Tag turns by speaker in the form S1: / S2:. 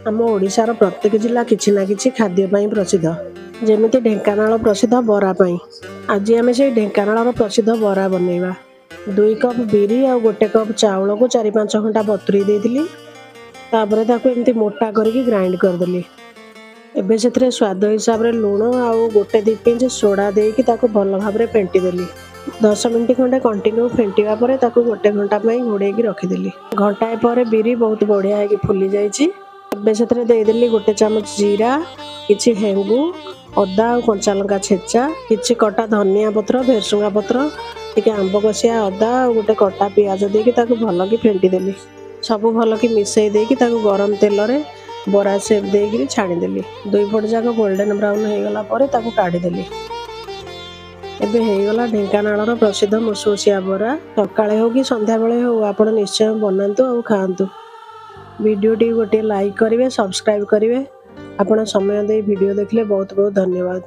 S1: आम ओडिशार प्रत्येक जिला किछि ना किछि खाद्य पाई प्रसिद्ध। जेमिति ढेंकानाल प्रसिद्ध बरा पाई। आज आम से ढेंकानाल प्रसिद्ध बरा बनैबा। 2 कप बिरी और 1 कप चाउल को 4-5 घंटा बतुरी देइथिली। तापरे ताको एमती मोटा करके ग्राइंड करदेली। एबे सेथरे स्वाद हिसाब रे लूण और 1-2 पिंच सोडा देकी ताको भल भाबरे फेंटी देली। 10 मिनिट खंडे कंटिन्यू फेंटिवा परे ताको 1 घंटा पई घोड़ेकी रखिदेली। घंटाए परे बिरी बहुत बढ़िया है कि फुली जाइछि। एबे सेथरे देइदेली 1 चामच जीरा, किछि हेंगु, अदा और कंचा लंका छेचा, किछि कटा धनिया पत्र, भेरसुंगा पत्र, टिके आंब कसिया अदा और 1 कटा पियाज देकी ताको भल कि फेंटी देली। सब भल कि मिसई देकी ताको गरम तेल रे बरा शेप देकी छाणी देली। 2 पट जाक गोल्डन ब्राउन हो गला परे ताको काढी देली। एबे हेगला ढेंकानाल प्रसिद्ध मुसमुसिया बरा। सकाळे हो कि संध्या बेले हो आपण निश्चय बनातु और खातु। वीडियो टी गोटे लाइक करेंगे, सब्सक्राइब करेंगे। आपण समय दे वीडियो देखले बहुत बहुत धन्यवाद।